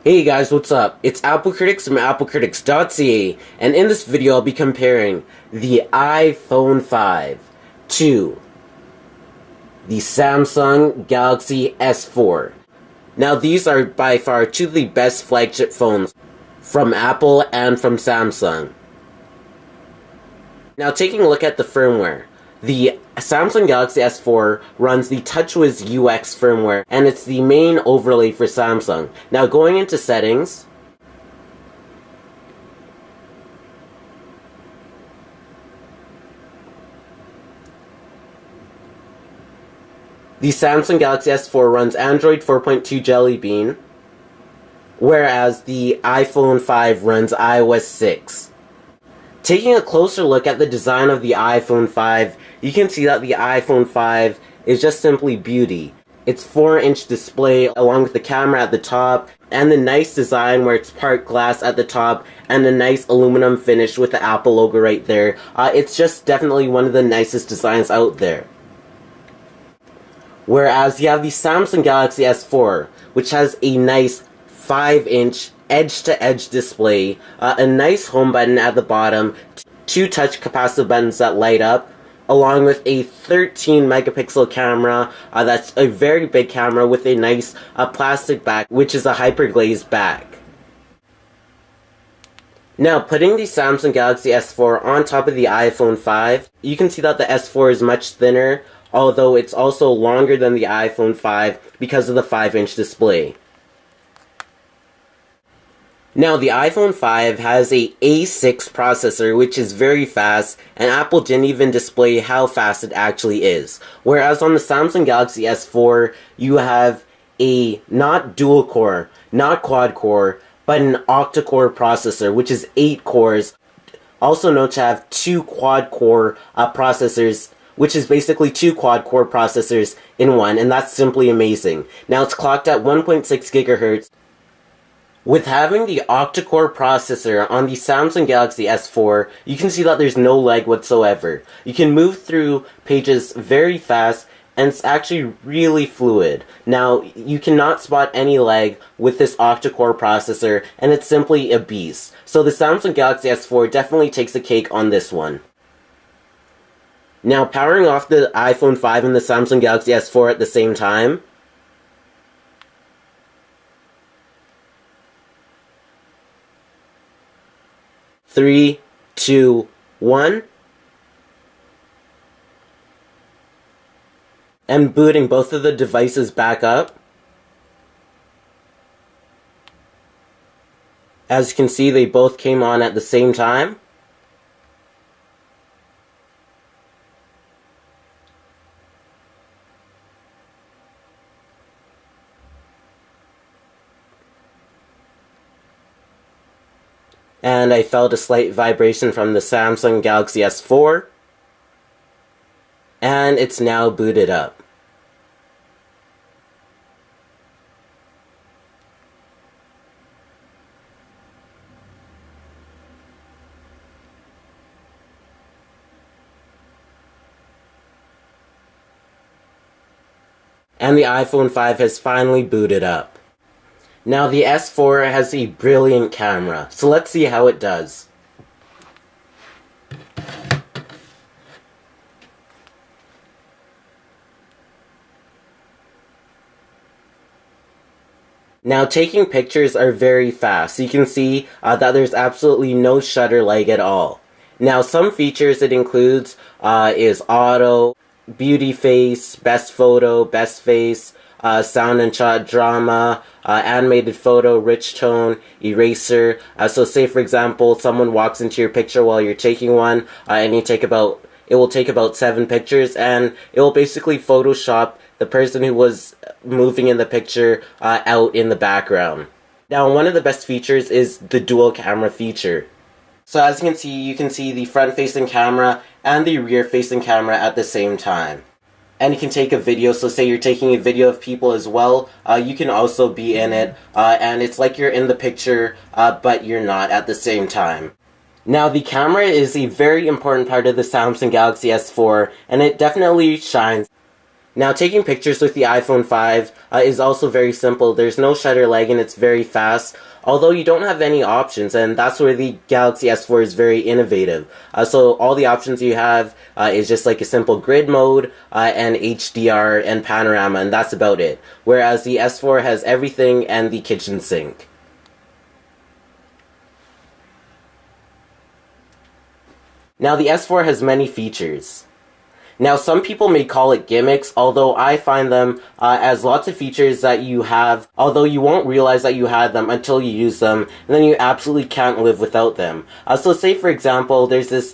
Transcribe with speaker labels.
Speaker 1: Hey guys, what's up? It's Apple Critics from applecritics.ca, and in this video I'll be comparing the iPhone 5 to the Samsung Galaxy S4. Now these are by far two of the best flagship phones from Apple and from Samsung. Now taking a look at the firmware, the Samsung Galaxy S4 runs the TouchWiz UX firmware, and it's the main overlay for Samsung. Now going into settings, the Samsung Galaxy S4 runs Android 4.2 Jelly Bean, whereas the iPhone 5 runs iOS 6. Taking a closer look at the design of the iPhone 5, you can see that the iPhone 5 is just simply beauty. Its 4-inch display along with the camera at the top, and the nice design where it's part glass at the top, and the nice aluminum finish with the Apple logo right there. It's just definitely one of the nicest designs out there. Whereas you have the Samsung Galaxy S4, which has a nice 5-inch edge-to-edge display, a nice home button at the bottom, two touch capacitive buttons that light up, along with a 13 megapixel camera. That's a very big camera with a nice plastic back, which is a hyperglazed back. Now, putting the Samsung Galaxy S4 on top of the iPhone 5, you can see that the S4 is much thinner, although it's also longer than the iPhone 5 because of the 5-inch display. Now, the iPhone 5 has a A6 processor, which is very fast, and Apple didn't even display how fast it actually is. Whereas on the Samsung Galaxy S4, you have a not dual-core, not quad-core, but an octa-core processor, which is 8 cores, also known to have 2 quad-core processors, which is basically 2 quad-core processors in one, and that's simply amazing. Now, it's clocked at 1.6 gigahertz. With having the octa-core processor on the Samsung Galaxy S4, you can see that there's no lag whatsoever. You can move through pages very fast, and it's actually really fluid. Now, you cannot spot any lag with this octa-core processor, and it's simply a beast. So the Samsung Galaxy S4 definitely takes the cake on this one. Now, powering off the iPhone 5 and the Samsung Galaxy S4 at the same time, 3, 2, 1, and booting both of the devices back up. As you can see, they both came on at the same time. And I felt a slight vibration from the Samsung Galaxy S4, and it's now booted up. And the iPhone 5 has finally booted up. Now the S4 has a brilliant camera, so let's see how it does. Now taking pictures are very fast. You can see that there's absolutely no shutter lag at all. Now some features it includes is auto, beauty face, best photo, best face, sound and shot drama, animated photo, rich tone, eraser. So say for example, someone walks into your picture while you're taking one, and it will take about 7 pictures, and it will basically Photoshop the person who was moving in the picture out in the background. Now one of the best features is the dual camera feature. So as you can see the front facing camera and the rear facing camera at the same time. And you can take a video, so say you're taking a video of people as well, you can also be in it, and it's like you're in the picture, but you're not at the same time. Now the camera is a very important part of the Samsung Galaxy S4, and it definitely shines. Now, taking pictures with the iPhone 5 is also very simple. There's no shutter lag and it's very fast, although you don't have any options, and that's where the Galaxy S4 is very innovative. So all the options you have is just like a simple grid mode and HDR and panorama, and that's about it. Whereas the S4 has everything and the kitchen sink. Now, the S4 has many features. Now, some people may call it gimmicks, although I find them as lots of features that you have, although you won't realize that you had them until you use them, and then you absolutely can't live without them. So say, for example, there's this